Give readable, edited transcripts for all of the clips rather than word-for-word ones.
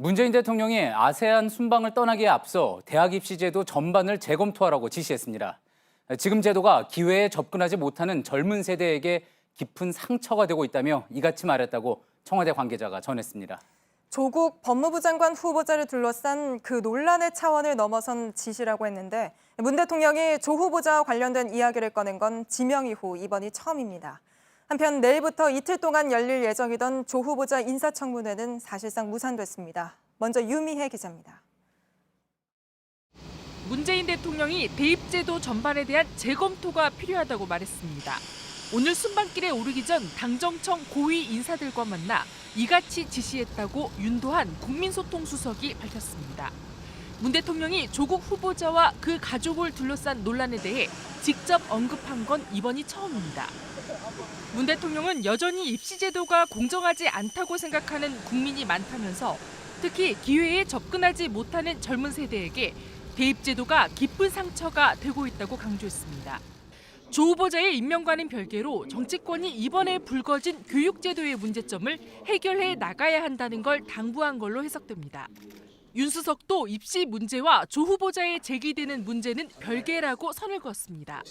문재인 대통령이 아세안 순방을 떠나기에 앞서 대학 입시 제도 전반을 재검토하라고 지시했습니다. 지금 제도가 기회에 접근하지 못하는 젊은 세대에게 깊은 상처가 되고 있다며 이같이 말했다고 청와대 관계자가 전했습니다. 조국 법무부 장관 후보자를 둘러싼 그 논란의 차원을 넘어선 지시라고 했는데 문 대통령이 조 후보자와 관련된 이야기를 꺼낸 건 지명 이후 이번이 처음입니다. 한편 내일부터 이틀 동안 열릴 예정이던 조 후보자 인사청문회는 사실상 무산됐습니다. 먼저 유미혜 기자입니다. 문재인 대통령이 대입제도 전반에 대한 재검토가 필요하다고 말했습니다. 오늘 순방길에 오르기 전 당정청 고위 인사들과 만나 이같이 지시했다고 윤도한 국민소통수석이 밝혔습니다. 문 대통령이 조국 후보자와 그 가족을 둘러싼 논란에 대해 직접 언급한 건 이번이 처음입니다. 문 대통령은 여전히 입시제도가 공정하지 않다고 생각하는 국민이 많다면서 특히 기회에 접근하지 못하는 젊은 세대에게 대입제도가 깊은 상처가 되고 있다고 강조했습니다. 조 후보자의 임명과는 별개로 정치권이 이번에 불거진 교육제도의 문제점을 해결해 나가야 한다는 걸 당부한 걸로 해석됩니다. 윤 수석도 입시 문제와 조 후보자에 제기되는 문제는 별개라고 선을 그었습니다.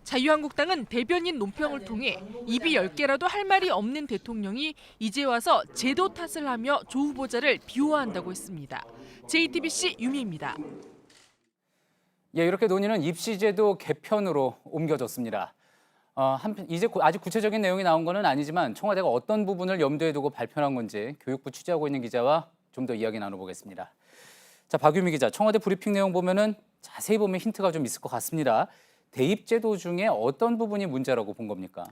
자유한국당은 대변인 논평을 통해 입이 10개라도 할 말이 없는 대통령이 이제 와서 제도 탓을 하며 조 후보자를 비호한다고 했습니다. JTBC 유미입니다. 이렇게 논의는 입시제도 개편으로 옮겨졌습니다. 한편 이제 아직 구체적인 내용이 나온 건 아니지만 청와대가 어떤 부분을 염두에 두고 발표한 건지 교육부 취재하고 있는 기자와 좀 더 이야기 나눠보겠습니다. 자, 박유미 기자, 청와대 브리핑 내용 보면은 자세히 보면 힌트가 좀 있을 것 같습니다. 대입제도 중에 어떤 부분이 문제라고 본 겁니까?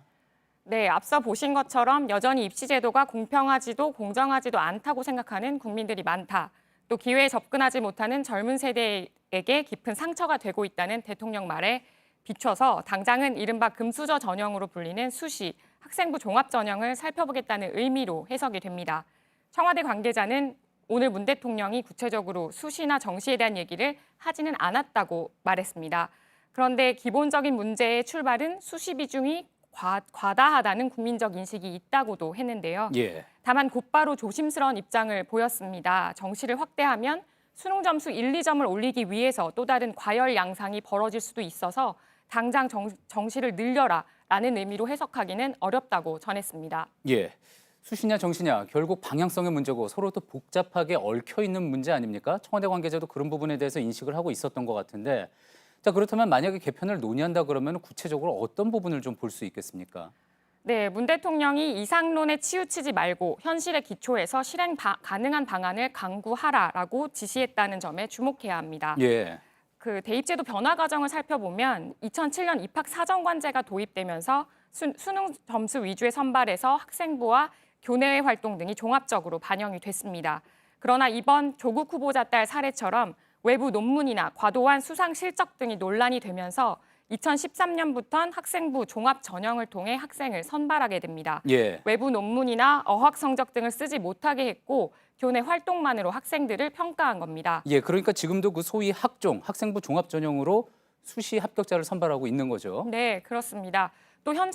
네, 앞서 보신 것처럼 여전히 입시제도가 공평하지도 공정하지도 않다고 생각하는 국민들이 많다. 또 기회에 접근하지 못하는 젊은 세대에게 깊은 상처가 되고 있다는 대통령 말에 비춰서 당장은 이른바 금수저 전형으로 불리는 수시, 학생부 종합 전형을 살펴보겠다는 의미로 해석이 됩니다. 청와대 관계자는 오늘 문 대통령이 구체적으로 수시나 정시에 대한 얘기를 하지는 않았다고 말했습니다. 그런데 기본적인 문제의 출발은 수시 비중이 과다하다는 국민적 인식이 있다고도 했는데요. 다만 곧바로 조심스러운 입장을 보였습니다. 정시를 확대하면 수능 점수 1, 2점을 올리기 위해서 또 다른 과열 양상이 벌어질 수도 있어서 당장 정시를 늘려라라는 의미로 해석하기는 어렵다고 전했습니다. 수시냐 정시냐 결국 방향성의 문제고 서로 또 복잡하게 얽혀 있는 문제 아닙니까? 청와대 관계자도 그런 부분에 대해서 인식을 하고 있었던 것 같은데 자, 그렇다면 만약에 개편을 논의한다 그러면 구체적으로 어떤 부분을 좀 볼 수 있겠습니까? 네, 문 대통령이 이상론에 치우치지 말고 현실에 기초해서 실행 가능한 방안을 강구하라라고 지시했다는 점에 주목해야 합니다. 그 대입제도 변화 과정을 살펴보면 2007년 입학 사정관제가 도입되면서 수능 점수 위주의 선발에서 학생부와 교내외 활동 등이 종합적으로 반영이 됐습니다. 그러나 이번 조국 후보자 딸 사례처럼 외부 논문이나 과도한 수상 실적 등이 논란이 되면서 2013년부터는 학생부 종합 전형을 통해 학생을 선발하게 됩니다. 외부 논문이나 어학 성적 등을 쓰지 못하게 했고 교내 활동만으로 학생들을 평가한 겁니다. 그러니까 지금도 그 소위 학생부 종합 전형으로 수시 합격자를 선발하고 있는 거죠. 네, 그렇습니다. 또 현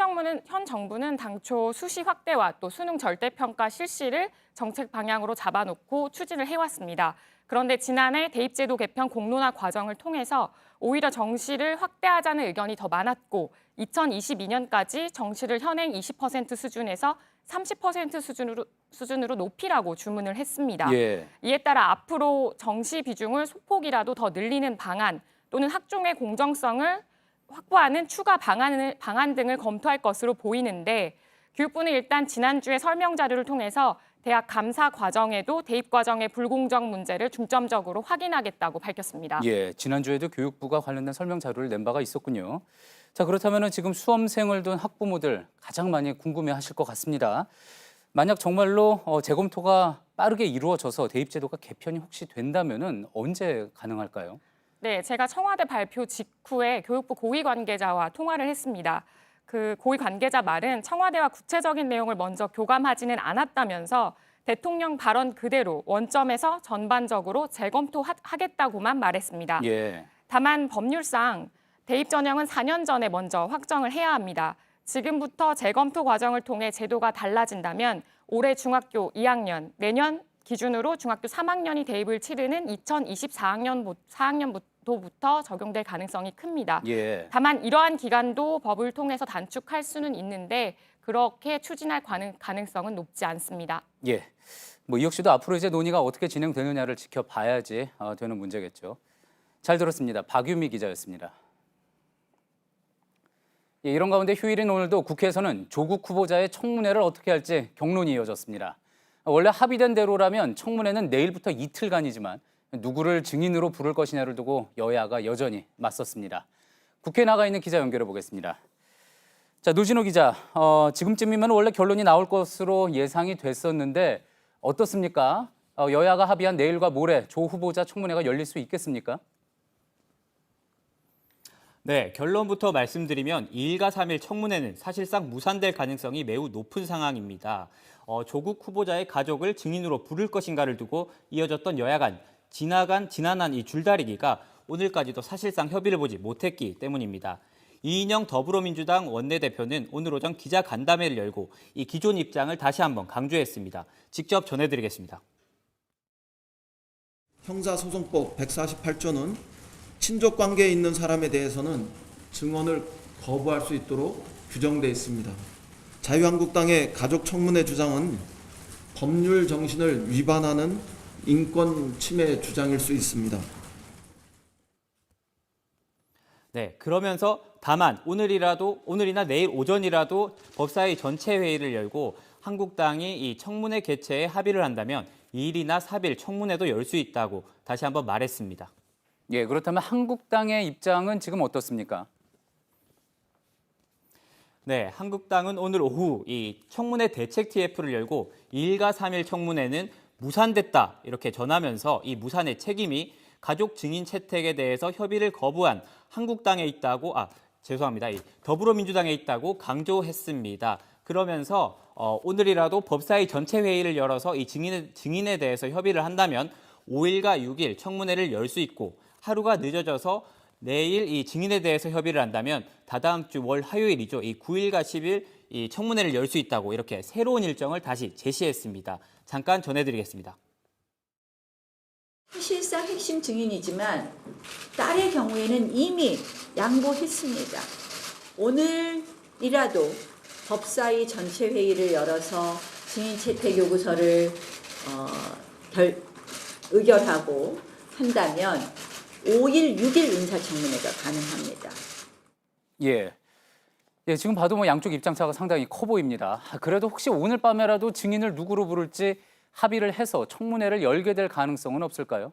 정부는 당초 수시 확대와 또 수능 절대평가 실시를 정책 방향으로 잡아놓고 추진을 해왔습니다. 그런데 지난해 대입제도 개편 공론화 과정을 통해서 오히려 정시를 확대하자는 의견이 더 많았고 2022년까지 정시를 현행 20% 수준에서 30% 수준으로 높이라고 주문을 했습니다. 이에 따라 앞으로 정시 비중을 소폭이라도 더 늘리는 방안 또는 학종의 공정성을 확보하는 추가 방안 등을 검토할 것으로 보이는데 교육부는 일단 지난주에 설명 자료를 통해서 대학 감사 과정에도 대입 과정의 불공정 문제를 중점적으로 확인하겠다고 밝혔습니다. 지난주에도 교육부가 관련된 설명 자료를 낸 바가 있었군요. 자, 그렇다면 지금 수험생을 둔 학부모들 가장 많이 궁금해하실 것 같습니다. 만약 정말로 재검토가 빠르게 이루어져서 대입제도가 개편이 혹시 된다면 언제 가능할까요? 네, 제가 청와대 발표 직후에 교육부 고위 관계자와 통화를 했습니다. 그 고위 관계자 말은 청와대와 구체적인 내용을 먼저 교감하지는 않았다면서 대통령 발언 그대로 원점에서 전반적으로 재검토하겠다고만 말했습니다. 다만 법률상 대입 전형은 4년 전에 먼저 확정을 해야 합니다. 지금부터 재검토 과정을 통해 제도가 달라진다면 올해 중학교 2학년, 내년 기준으로 중학교 3학년이 대입을 치르는 2024학년부터 적용될 가능성이 큽니다. 예. 다만 이러한 기간도 법을 통해서 단축할 수는 있는데 그렇게 추진할 가능성은 높지 않습니다. 예. 뭐 이 역시도 앞으로 이제 논의가 어떻게 진행되느냐를 지켜봐야지 되는 문제겠죠. 잘 들었습니다. 박유미 기자였습니다. 예, 이런 가운데 휴일인 오늘도 국회에서는 조국 후보자의 청문회를 어떻게 할지 격론이 이어졌습니다. 원래 합의된 대로라면 청문회는 내일부터 이틀간이지만 누구를 증인으로 부를 것이냐를 두고 여야가 여전히 맞섰습니다. 국회에 나가 있는 기자 연결해 보겠습니다. 자, 노진호 기자, 지금쯤이면 원래 결론이 나올 것으로 예상이 됐었는데 어떻습니까? 여야가 합의한 내일과 모레 조 후보자 청문회가 열릴 수 있겠습니까? 네, 결론부터 말씀드리면 2일과 3일 청문회는 사실상 무산될 가능성이 매우 높은 상황입니다. 조국 후보자의 가족을 증인으로 부를 것인가를 두고 이어졌던 여야 간 지난한 이 줄다리기가 오늘까지도 사실상 협의를 보지 못했기 때문입니다. 이인영 더불어민주당 원내대표는 오늘 오전 기자간담회를 열고 이 기존 입장을 다시 한번 강조했습니다. 직접 전해드리겠습니다. 형사소송법 148조는 친족 관계에 있는 사람에 대해서는 증언을 거부할 수 있도록 규정되어 있습니다. 자유한국당의 가족청문회 주장은 법률 정신을 위반하는 인권 침해 주장일 수 있습니다. 네, 그러면서 다만 오늘이나 내일 오전이라도 법사위 전체 회의를 열고 한국당이 이 청문회 개최에 합의를 한다면 2일이나 3일 청문회도 열 수 있다고 다시 한번 말했습니다. 예, 그렇다면 한국당의 입장은 지금 어떻습니까? 네, 한국당은 오늘 오후 이 청문회 대책 TF를 열고 2일과 3일 청문회는 무산됐다 이렇게 전하면서 이 무산의 책임이 가족 증인 채택에 대해서 협의를 거부한 한국당에 있다고 이 더불어민주당에 있다고 강조했습니다. 그러면서 오늘이라도 법사위 전체 회의를 열어서 이 증인에 대해서 협의를 한다면 5일과 6일 청문회를 열 수 있고 하루가 늦어져서 내일 이 증인에 대해서 협의를 한다면 다다음 주 월 화요일이죠. 이 9일과 10일 이 청문회를 열 수 있다고 이렇게 새로운 일정을 다시 제시했습니다. 잠깐 전해드리겠습니다. 사실상 핵심 증인이지만 딸의 경우에는 이미 양보했습니다. 오늘이라도 법사위 전체 회의를 열어서 증인 채택 요구서를 의결하고 한다면 5일, 6일 인사청문회가 가능합니다. 예. 예, 지금 봐도 뭐 양쪽 입장차가 상당히 커 보입니다. 그래도 혹시 오늘 밤에라도 증인을 누구로 부를지 합의를 해서 청문회를 열게 될 가능성은 없을까요?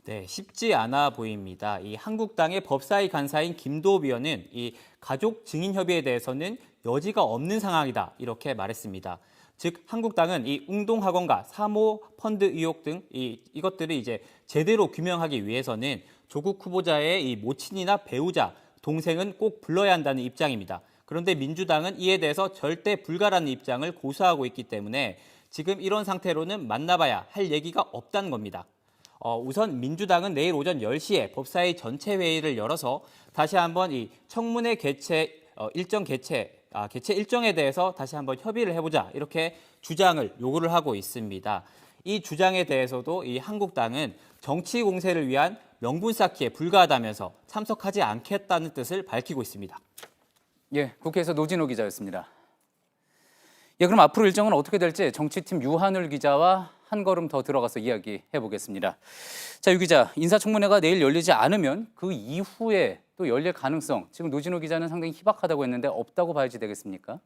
네, 쉽지 않아 보입니다. 이 한국당의 법사위 간사인 김도읍 의원은 이 가족 증인 협의에 대해서는 여지가 없는 상황이다 이렇게 말했습니다. 즉 한국당은 이 웅동학원과 사모 펀드 의혹 등 이것들을 이제 제대로 규명하기 위해서는 조국 후보자의 이 모친이나 배우자, 동생은 꼭 불러야 한다는 입장입니다. 그런데 민주당은 이에 대해서 절대 불가라는 입장을 고수하고 있기 때문에 지금 이런 상태로는 만나봐야 할 얘기가 없다는 겁니다. 우선 민주당은 내일 오전 10시에 법사위 전체 회의를 열어서 다시 한번 이 청문회 개최 일정에 대해서 다시 한번 협의를 해보자 이렇게 주장을 요구를 하고 있습니다. 이 주장에 대해서도 이 한국당은 정치 공세를 위한 명분 쌓기에 불과하다면서 참석하지 않겠다는 뜻을 밝히고 있습니다. 예, 국회에서 노진호 기자였습니다. 예, 그럼 앞으로 일정은 어떻게 될지 정치팀 유한울 기자와 한 걸음 더 들어가서 이야기해 보겠습니다. 자, 유 기자, 인사청문회가 내일 열리지 않으면 그 이후에 또 열릴 가능성, 지금 노진호 기자는 상당히 희박하다고 했는데 없다고 봐야지 되겠습니까?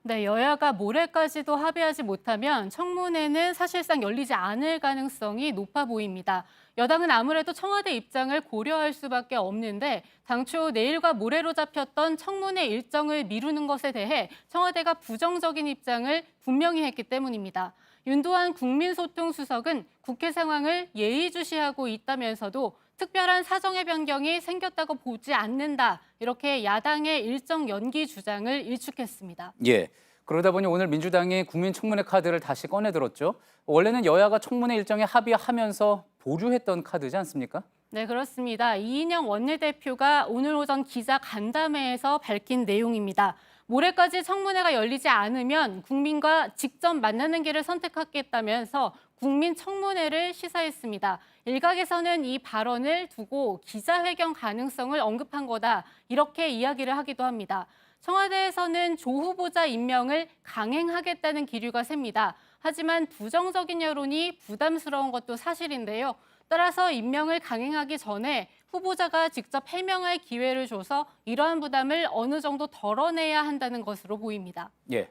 네, 여야가 모레까지도 합의하지 못하면 청문회는 사실상 열리지 않을 가능성이 높아 보입니다. 여당은 아무래도 청와대 입장을 고려할 수밖에 없는데 당초 내일과 모레로 잡혔던 청문회 일정을 미루는 것에 대해 청와대가 부정적인 입장을 분명히 했기 때문입니다. 윤도한 국민소통수석은 국회 상황을 예의주시하고 있다면서도 특별한 사정의 변경이 생겼다고 보지 않는다. 이렇게 야당의 일정 연기 주장을 일축했습니다. 예. 그러다 보니 오늘 민주당이 국민청문회 카드를 다시 꺼내들었죠. 원래는 여야가 청문회 일정에 합의하면서 보류했던 카드지 않습니까? 네, 그렇습니다. 이인영 원내대표가 오늘 오전 기자간담회에서 밝힌 내용입니다. 모레까지 청문회가 열리지 않으면 국민과 직접 만나는 길을 선택하겠다면서 국민 청문회를 시사했습니다. 일각에서는 이 발언을 두고 기자회견 가능성을 언급한 거다, 이렇게 이야기를 하기도 합니다. 청와대에서는 조 후보자 임명을 강행하겠다는 기류가 셉니다. 하지만 부정적인 여론이 부담스러운 것도 사실인데요. 따라서 임명을 강행하기 전에 후보자가 직접 해명할 기회를 줘서 이러한 부담을 어느 정도 덜어내야 한다는 것으로 보입니다. 예.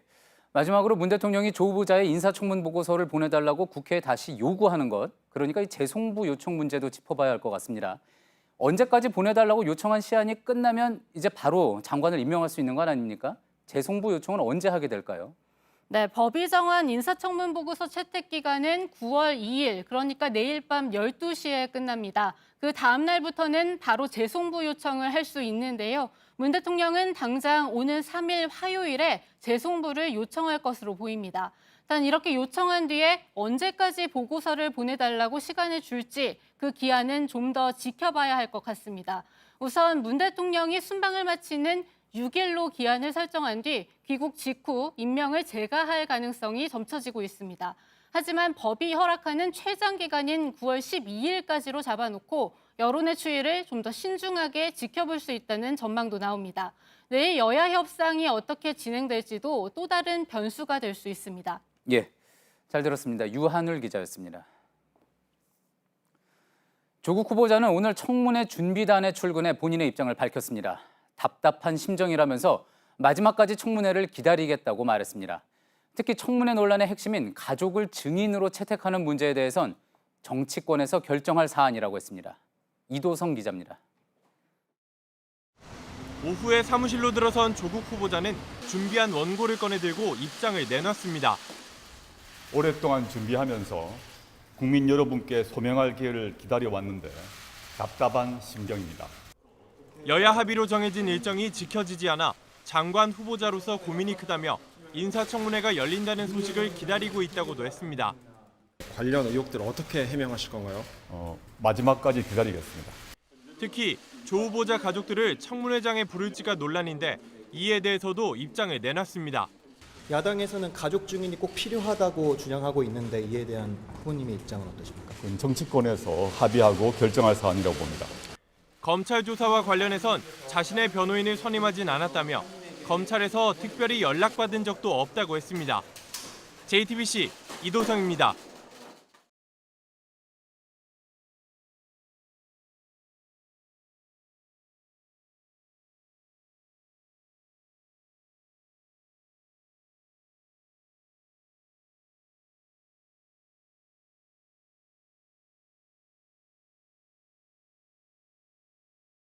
마지막으로 문 대통령이 조 후보자의 인사청문 보고서를 보내달라고 국회에 다시 요구하는 것, 그러니까 이 재송부 요청 문제도 짚어봐야 할 것 같습니다. 언제까지 보내달라고 요청한 시한이 끝나면 이제 바로 장관을 임명할 수 있는 건 아닙니까? 재송부 요청은 언제 하게 될까요? 네, 법이 정한 인사청문 보고서 채택 기간은 9월 2일, 그러니까 내일 밤 12시에 끝납니다. 그 다음 날부터는 바로 재송부 요청을 할 수 있는데요. 문 대통령은 당장 오는 3일 화요일에 재송부를 요청할 것으로 보입니다. 단 이렇게 요청한 뒤에 언제까지 보고서를 보내달라고 시간을 줄지 그 기한은 좀 더 지켜봐야 할 것 같습니다. 우선 문 대통령이 순방을 마치는 6일로 기한을 설정한 뒤 귀국 직후 임명을 재가할 가능성이 점쳐지고 있습니다. 하지만 법이 허락하는 최장 기간인 9월 12일까지로 잡아놓고 여론의 추이를 좀 더 신중하게 지켜볼 수 있다는 전망도 나옵니다. 내일 여야 협상이 어떻게 진행될지도 또 다른 변수가 될 수 있습니다. 예, 잘 들었습니다. 유한울 기자였습니다. 조국 후보자는 오늘 청문회 준비단에 출근해 본인의 입장을 밝혔습니다. 답답한 심정이라면서 마지막까지 청문회를 기다리겠다고 말했습니다. 특히 청문회 논란의 핵심인 가족을 증인으로 채택하는 문제에 대해선 정치권에서 결정할 사안이라고 했습니다. 이도성 기자입니다. 오후에 사무실로 들어선 조국 후보자는 준비한 원고를 꺼내들고 입장을 내놨습니다. 오랫동안 준비하면서 국민 여러분께 소명할 기회를 기다려왔는데 답답한 심정입니다. 여야 합의로 정해진 일정이 지켜지지 않아 장관 후보자로서 고민이 크다며 인사청문회가 열린다는 소식을 기다리고 있다고도 했습니다. 관련 의혹들 어떻게 해명하실 건가요? 마지막까지 기다리겠습니다. 특히 조 후보자 가족들을 청문회장에 부를지가 논란인데 이에 대해서도 입장을 내놨습니다. 야당에서는 가족 증인이 꼭 필요하다고 주장하고 있는데 이에 대한 후보님의 입장은 어떠십니까? 그건 정치권에서 합의하고 결정할 사안이라고 봅니다. 검찰 조사와 관련해선 자신의 변호인을 선임하진 않았다며 검찰에서 특별히 연락받은 적도 없다고 했습니다. JTBC 이도성입니다.